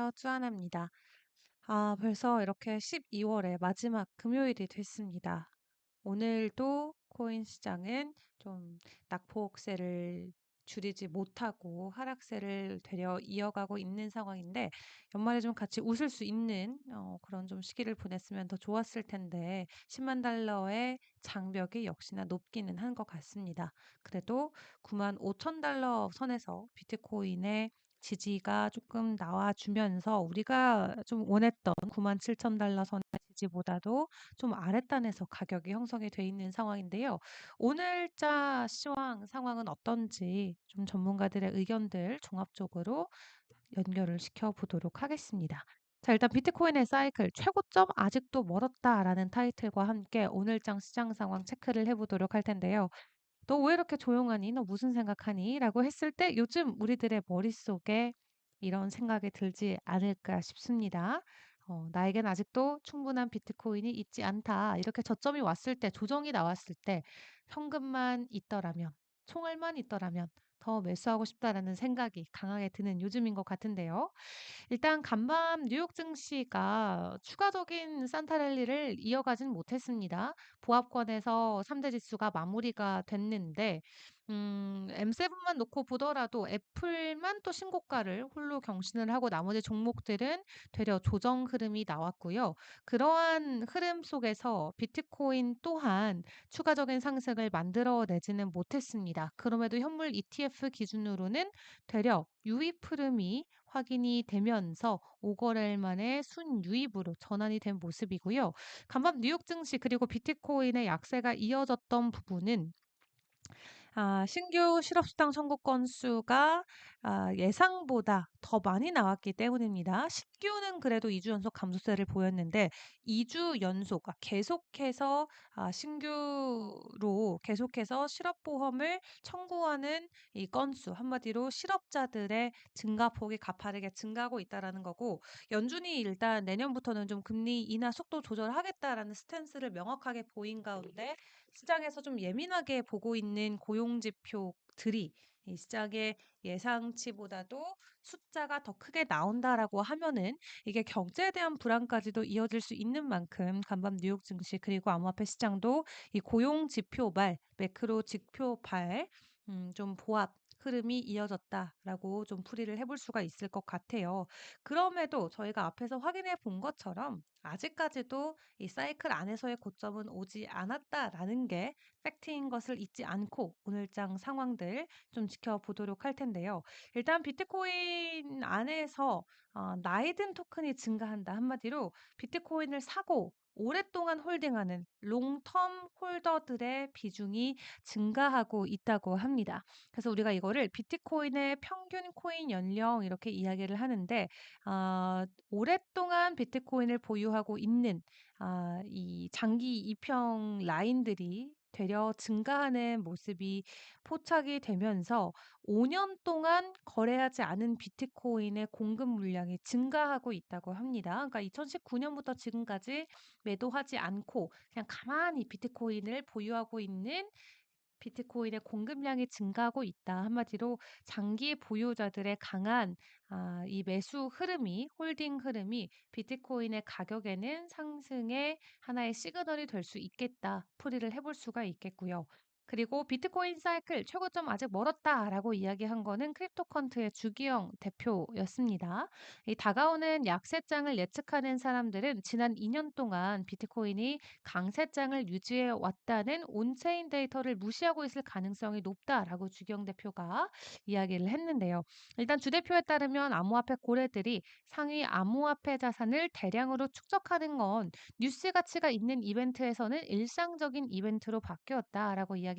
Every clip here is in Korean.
안녕하세요. 쭈아나입니다. 벌써 이렇게 12월의 마지막 금요일이 됐습니다. 오늘도 코인 시장은 좀 낙폭세를 줄이지 못하고 하락세를 되려 이어가고 있는 상황인데 연말에 좀 같이 웃을 수 있는 그런 좀 시기를 보냈으면 더 좋았을 텐데 10만 달러의 장벽이 역시나 높기는 한 것 같습니다. 그래도 9만 5천 달러 선에서 비트코인의 지지가 조금 나와주면서 우리가 좀 원했던 9만 7천 달러 선의 지지보다도 좀 아랫단에서 가격이 형성이 돼 있는 상황인데요. 오늘자 시황 상황은 어떤지 좀 전문가들의 의견들 종합적으로 연결을 시켜보도록 하겠습니다. 자, 일단 비트코인의 사이클 최고점 아직도 멀었다라는 타이틀과 함께 오늘장 시장 상황 체크를 해보도록 할 텐데요. 너 왜 이렇게 조용하니? 너 무슨 생각하니? 라고 했을 때 요즘 우리들의 머릿속에 이런 생각이 들지 않을까 싶습니다. 나에겐 아직도 충분한 비트코인이 있지 않다. 이렇게 저점이 왔을 때, 조정이 나왔을 때, 현금만 있더라면, 총알만 있더라면 더 매수하고 싶다라는 생각이 강하게 드는 요즘인 것 같은데요. 일단 간밤 뉴욕 증시가 추가적인 산타랠리를 이어가진 못했습니다. 보합권에서 3대 지수가 마무리가 됐는데 M7만 놓고 보더라도 애플만 또 신고가를 홀로 경신을 하고 나머지 종목들은 되려 조정 흐름이 나왔고요. 그러한 흐름 속에서 비트코인 또한 추가적인 상승을 만들어내지는 못했습니다. 그럼에도 현물 ETF 기준으로는 되려 유입 흐름이 확인이 되면서 5거래일 만에 순유입으로 전환이 된 모습이고요. 간밤 뉴욕 증시 그리고 비트코인의 약세가 이어졌던 부분은 신규 실업수당 청구 건수가 예상보다 더 많이 나왔기 때문입니다. 신규는 그래도 2주 연속 감소세를 보였는데 2주 연속 계속해서 신규로 계속해서 실업보험을 청구하는 이 건수 한마디로 실업자들의 증가폭이 가파르게 증가하고 있다라는 거고 연준이 일단 내년부터는 좀 금리 인하 속도 조절하겠다라는 스탠스를 명확하게 보인 가운데 시장에서 좀 예민하게 보고 있는 고용 지표들이 이 시장의 예상치보다도 숫자가 더 크게 나온다라고 하면은 이게 경제에 대한 불안까지도 이어질 수 있는 만큼 간밤 뉴욕 증시 그리고 암호화폐 시장도 이 고용 지표발 매크로 지표발 좀 보합 흐름이 이어졌다라고 좀 풀이를 해볼 수가 있을 것 같아요. 그럼에도 저희가 앞에서 확인해 본 것처럼 아직까지도 이 사이클 안에서의 고점은 오지 않았다라는 게 팩트인 것을 잊지 않고 오늘장 상황들 좀 지켜보도록 할 텐데요. 일단 비트코인 안에서 나이 든 토큰이 증가한다. 한마디로 비트코인을 사고 오랫동안 홀딩하는 롱텀 홀더들의 비중이 증가하고 있다고 합니다. 그래서 우리가 이거를 비트코인의 평균 코인 연령 이렇게 이야기를 하는데 오랫동안 비트코인을 보유하고 있는 이 장기 입형 라인들이 되려 증가하는 모습이 포착이 되면서 5년 동안 거래하지 않은 비트코인의 공급 물량이 증가하고 있다고 합니다. 그러니까 2019년부터 지금까지 매도하지 않고 그냥 가만히 비트코인을 보유하고 있는 비트코인의 공급량이 증가하고 있다. 한마디로 장기 보유자들의 강한 이 매수 흐름이 홀딩 흐름이 비트코인의 가격에는 상승의 하나의 시그널이 될 수 있겠다. 풀이를 해볼 수가 있겠고요. 그리고 비트코인 사이클 최고점 아직 멀었다라고 이야기한 거는 크립토컨트의 주기영 대표였습니다. 이 다가오는 약세장을 예측하는 사람들은 지난 2년 동안 비트코인이 강세장을 유지해 왔다는 온체인 데이터를 무시하고 있을 가능성이 높다라고 주경 대표가 이야기를 했는데요. 일단 주 대표에 따르면 암호화폐 고래들이 상위 암호화폐 자산을 대량으로 축적하는 건 뉴스 가치가 있는 이벤트에서는 일상적인 이벤트로 바뀌었다라고 이야기하면서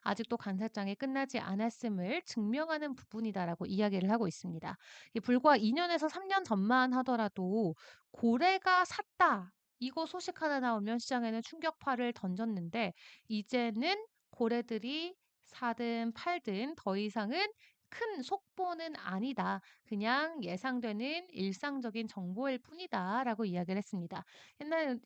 아직도 강세장이 끝나지 않았음을 증명하는 부분이다라고 이야기를 하고 있습니다. 불과 2년에서 3년 전만 하더라도 고래가 샀다. 이거 소식 하나 나오면 시장에는 충격파를 던졌는데 이제는 고래들이 사든 팔든 더 이상은 큰 속보는 아니다. 그냥 예상되는 일상적인 정보일 뿐이다라고 이야기를 했습니다.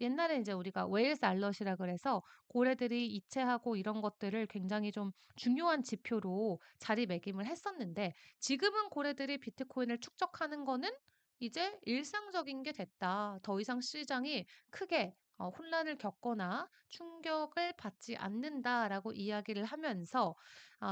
옛날에 이제 우리가 웨일스 알럿이라 그래서 고래들이 이체하고 이런 것들을 굉장히 좀 중요한 지표로 자리매김을 했었는데 지금은 고래들이 비트코인을 축적하는 거는 이제 일상적인 게 됐다. 더 이상 시장이 크게 혼란을 겪거나 충격을 받지 않는다라고 이야기를 하면서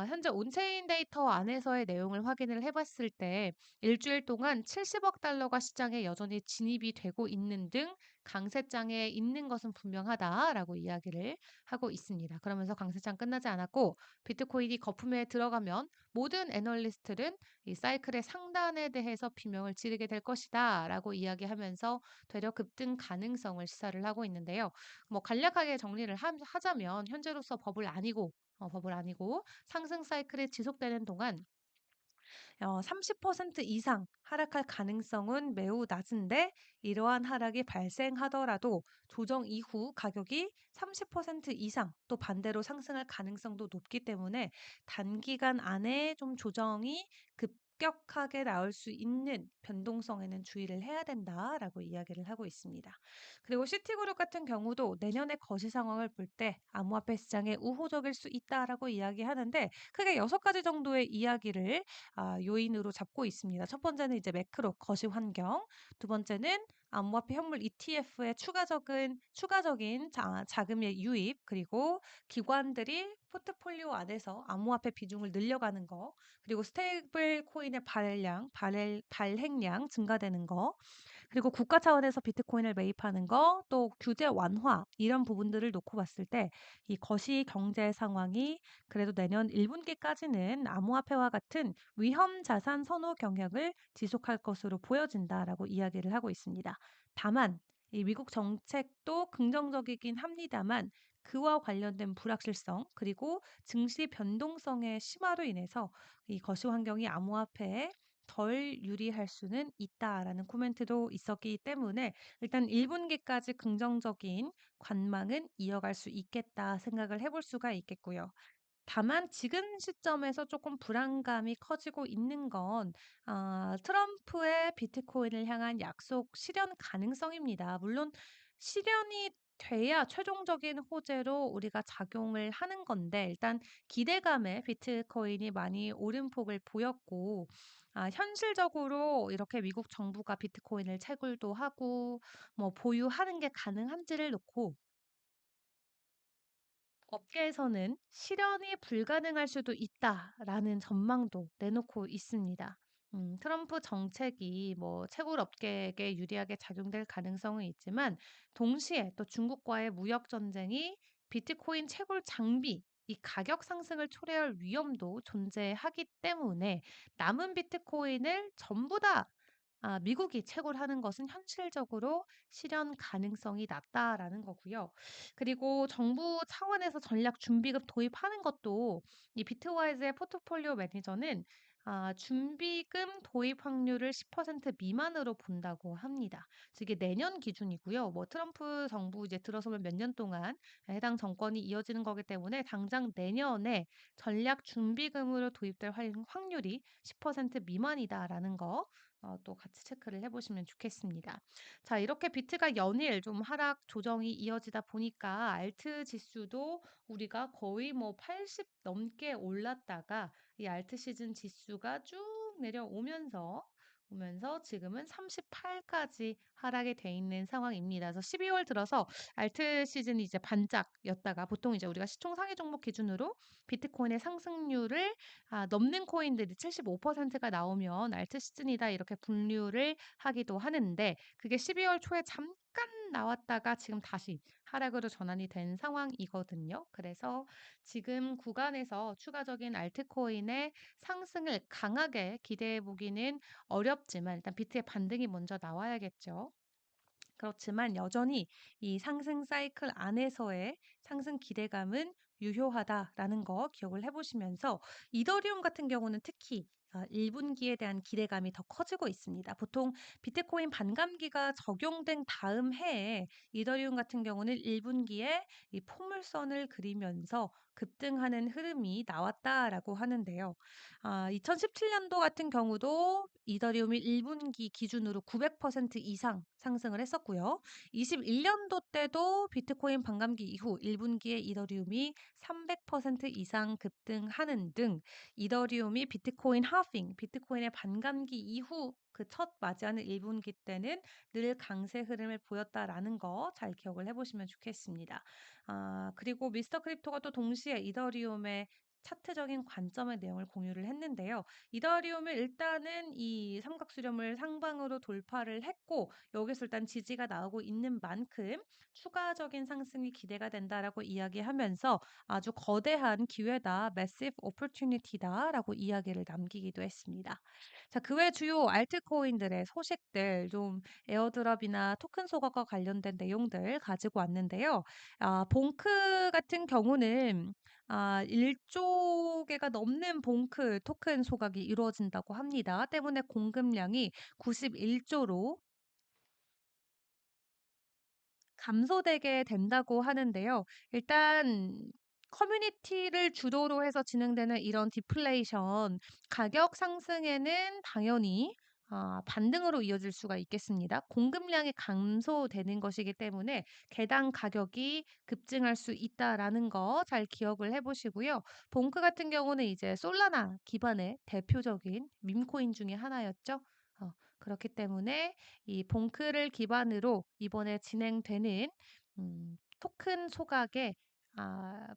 현재 온체인 데이터 안에서의 내용을 확인을 해봤을 때 일주일 동안 70억 달러가 시장에 여전히 진입이 되고 있는 등 강세장에 있는 것은 분명하다라고 이야기를 하고 있습니다. 그러면서 강세장 끝나지 않았고 비트코인이 거품에 들어가면 모든 애널리스트는 이 사이클의 상단에 대해서 비명을 지르게 될 것이다라고 이야기하면서 되려 급등 가능성을 시사를 하고 있는데요. 뭐 간략하게 정리를 하자면 현재로서 버블 아니고 상승 사이클이 지속되는 동안 30% 이상 하락할 가능성은 매우 낮은데 이러한 하락이 발생하더라도 조정 이후 가격이 30% 이상 또 반대로 상승할 가능성도 높기 때문에 단기간 안에 좀 조정이 급격하게 나올 수 있는 변동성에는 주의를 해야 된다라고 이야기를 하고 있습니다. 그리고 시티그룹 같은 경우도 내년의 거시 상황을 볼 때 암호화폐 시장에 우호적일 수 있다라고 이야기하는데 크게 6가지 정도의 이야기를 요인으로 잡고 있습니다. 첫 번째는 이제 매크로 거시 환경, 두 번째는 암호화폐 현물 ETF의 추가적인 자금의 유입, 그리고 기관들이 포트폴리오 안에서 암호화폐 비중을 늘려가는 거, 그리고 스테이블 코인의 발행량 증가되는 거, 그리고 국가 차원에서 비트코인을 매입하는 거, 또 규제 완화 이런 부분들을 놓고 봤을 때 이 거시 경제 상황이 그래도 내년 1분기까지는 암호화폐와 같은 위험 자산 선호 경향을 지속할 것으로 보여진다라고 이야기를 하고 있습니다. 다만 이 미국 정책도 긍정적이긴 합니다만 그와 관련된 불확실성 그리고 증시 변동성의 심화로 인해서 이 거시 환경이 암호화폐에 덜 유리할 수는 있다라는 코멘트도 있었기 때문에 일단 1분기까지 긍정적인 관망은 이어갈 수 있겠다 생각을 해볼 수가 있겠고요. 다만 지금 시점에서 조금 불안감이 커지고 있는 건 트럼프의 비트코인을 향한 약속 실현 가능성입니다. 물론 실현이 돼야 최종적인 호재로 우리가 작용을 하는 건데 일단 기대감에 비트코인이 많이 오름폭을 보였고 현실적으로 이렇게 미국 정부가 비트코인을 채굴도 하고 뭐 보유하는 게 가능한지를 놓고 업계에서는 실현이 불가능할 수도 있다라는 전망도 내놓고 있습니다. 트럼프 정책이 뭐 채굴 업계에게 유리하게 작용될 가능성은 있지만 동시에 또 중국과의 무역 전쟁이 비트코인 채굴 장비 이 가격 상승을 초래할 위험도 존재하기 때문에 남은 비트코인을 전부 다 미국이 채굴하는 것은 현실적으로 실현 가능성이 낮다라는 거고요. 그리고 정부 차원에서 전략 준비금 도입하는 것도 이 비트와이즈의 포트폴리오 매니저는 준비금 도입 확률을 10% 미만으로 본다고 합니다. 즉 이게 내년 기준이고요. 뭐 트럼프 정부 이제 들어서면 몇 년 동안 해당 정권이 이어지는 거기 때문에 당장 내년에 전략 준비금으로 도입될 확률이 10% 미만이다라는 거 또 같이 체크를 해보시면 좋겠습니다. 자, 이렇게 비트가 연일 좀 하락 조정이 이어지다 보니까 알트 지수도 우리가 거의 뭐 80 넘게 올랐다가 이 알트 시즌 지수가 쭉 오면서 지금은 38까지 하락이 돼 있는 상황입니다. 그래서 12월 들어서 알트 시즌이 이제 반짝였다가 보통 이제 우리가 시총 상위 종목 기준으로 비트코인의 상승률을 넘는 코인들이 75%가 나오면 알트 시즌이다 이렇게 분류를 하기도 하는데 그게 12월 초에 잠깐 나왔다가 지금 다시 하락으로 전환이 된 상황이거든요. 그래서 지금 구간에서 추가적인 알트코인의 상승을 강하게 기대해 보기는 어렵지만 일단 비트의 반등이 먼저 나와야겠죠. 그렇지만 여전히 이 상승 사이클 안에서의 상승 기대감은 유효하다라는 거 기억을 해보시면서 이더리움 같은 경우는 특히 1분기에 대한 기대감이 더 커지고 있습니다. 보통 비트코인 반감기가 적용된 다음 해에 이더리움 같은 경우는 1분기에 이 포물선을 그리면서 급등하는 흐름이 나왔다라고 하는데요. 2017년도 같은 경우도 이더리움이 1분기 기준으로 900% 이상 상승을 했었고요. 21년도 때도 비트코인 반감기 이후 1분기에 이더리움이 300% 이상 급등하는 등 이더리움이 비트코인 halving 비트코인의 반감기 이후 그 첫 맞이하는 1분기 때는 늘 강세 흐름을 보였다라는 거 잘 기억을 해 보시면 좋겠습니다. 그리고 미스터 크립토가 또 동시에 이더리움의 차트적인 관점의 내용을 공유를 했는데요. 이더리움은 일단은 이 삼각 수렴을 상방으로 돌파를 했고 여기서 일단 지지가 나오고 있는 만큼 추가적인 상승이 기대가 된다라고 이야기하면서 아주 거대한 기회다, massive opportunity다라고 이야기를 남기기도 했습니다. 자, 그 외 주요 알트코인들의 소식들 좀 에어드랍이나 토큰 소각과 관련된 내용들 가지고 왔는데요. 봉크 같은 경우는 1조 개가 넘는 봉크 토큰 소각이 이루어진다고 합니다. 때문에 공급량이 91조로 감소되게 된다고 하는데요. 일단 커뮤니티를 주도로 해서 진행되는 이런 디플레이션, 가격 상승에는 당연히 반등으로 이어질 수가 있겠습니다. 공급량이 감소되는 것이기 때문에 개당 가격이 급증할 수 있다라는 거 잘 기억을 해 보시고요. 봉크 같은 경우는 이제 솔라나 기반의 대표적인 밈코인 중에 하나였죠. 그렇기 때문에 이 봉크를 기반으로 이번에 진행되는 토큰 소각의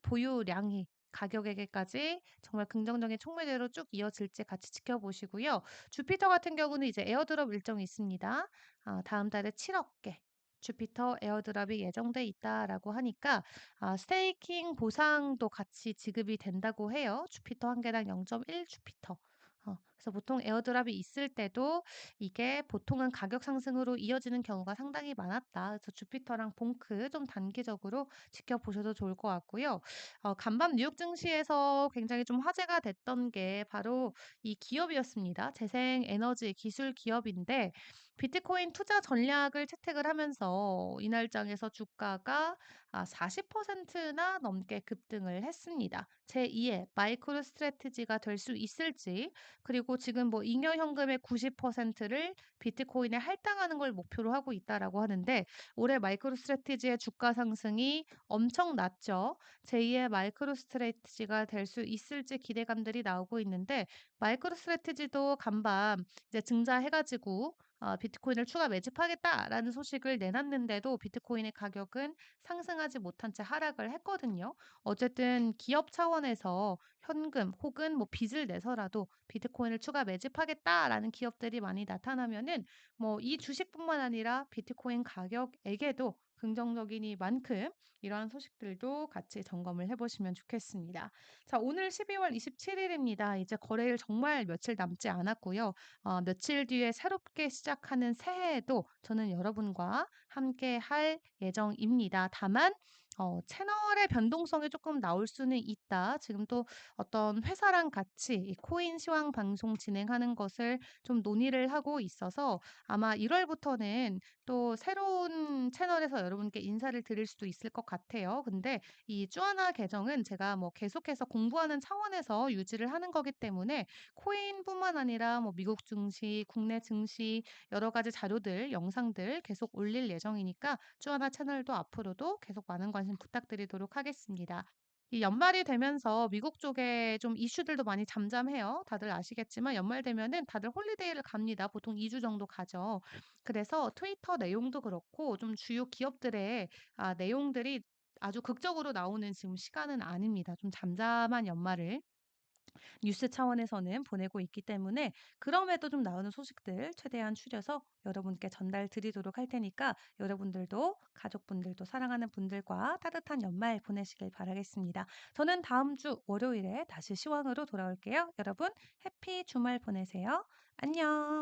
보유량이 가격에게까지 정말 긍정적인 촉매대로 쭉 이어질지 같이 지켜보시고요. 주피터 같은 경우는 이제 에어드롭 일정이 있습니다. 다음 달에 7억 개 주피터 에어드랍이 예정돼 있다라고 하니까 스테이킹 보상도 같이 지급이 된다고 해요. 주피터 한 개당 0.1 주피터. 그래서 보통 에어드랍이 있을 때도 이게 보통은 가격 상승으로 이어지는 경우가 상당히 많았다. 그래서 주피터랑 봉크 좀 단기적으로 지켜보셔도 좋을 것 같고요. 간밤 뉴욕 증시에서 굉장히 좀 화제가 됐던 게 바로 이 기업이었습니다. 재생 에너지 기술 기업인데 비트코인 투자 전략을 채택을 하면서 이날장에서 주가가 40%나 넘게 급등을 했습니다. 제2의 마이크로 스트래티지가 될 수 있을지 그리고 지금 뭐 잉여 현금의 90%를 비트코인에 할당하는 걸 목표로 하고 있다라고 하는데 올해 마이크로 스트래티지의 주가 상승이 엄청 났죠. 제2의 마이크로 스트래티지가 될 수 있을지 기대감들이 나오고 있는데 마이크로 스트래티지도 간밤 이제 증자해가지고 비트코인을 추가 매집하겠다라는 소식을 내놨는데도 비트코인의 가격은 상승하지 못한 채 하락을 했거든요. 어쨌든 기업 차원에서 현금 혹은 뭐 빚을 내서라도 비트코인을 추가 매집하겠다라는 기업들이 많이 나타나면은 뭐 이 주식뿐만 아니라 비트코인 가격에게도 긍정적이니만큼 이러한 소식들도 같이 점검을 해보시면 좋겠습니다. 자, 오늘 12월 27일입니다. 이제 거래일 정말 며칠 남지 않았고요. 며칠 뒤에 새롭게 시작하는 새해에도 저는 여러분과 함께 할 예정입니다. 다만 채널의 변동성이 조금 나올 수는 있다. 지금 또 어떤 회사랑 같이 이 코인 시황 방송 진행하는 것을 좀 논의를 하고 있어서 아마 1월부터는 또 새로운 채널에서 여러분께 인사를 드릴 수도 있을 것 같아요. 근데 이 쭈아나 계정은 제가 뭐 계속해서 공부하는 차원에서 유지를 하는 거기 때문에 코인뿐만 아니라 뭐 미국 증시, 국내 증시 여러 가지 자료들, 영상들 계속 올릴 예정이니까 쭈아나 채널도 앞으로도 계속 많은 관심 부탁드리도록 하겠습니다. 이 연말이 되면서 미국 쪽에 좀 이슈들도 많이 잠잠해요. 다들 아시겠지만 연말 되면은 다들 홀리데이를 갑니다. 보통 2주 정도 가죠. 그래서 트위터 내용도 그렇고 좀 주요 기업들의 내용들이 아주 극적으로 나오는 지금 시간은 아닙니다. 좀 잠잠한 연말을 뉴스 차원에서는 보내고 있기 때문에 그럼에도 좀 나오는 소식들 최대한 추려서 여러분께 전달 드리도록 할 테니까 여러분들도 가족분들도 사랑하는 분들과 따뜻한 연말 보내시길 바라겠습니다. 저는 다음 주 월요일에 다시 시황으로 돌아올게요. 여러분 해피 주말 보내세요. 안녕.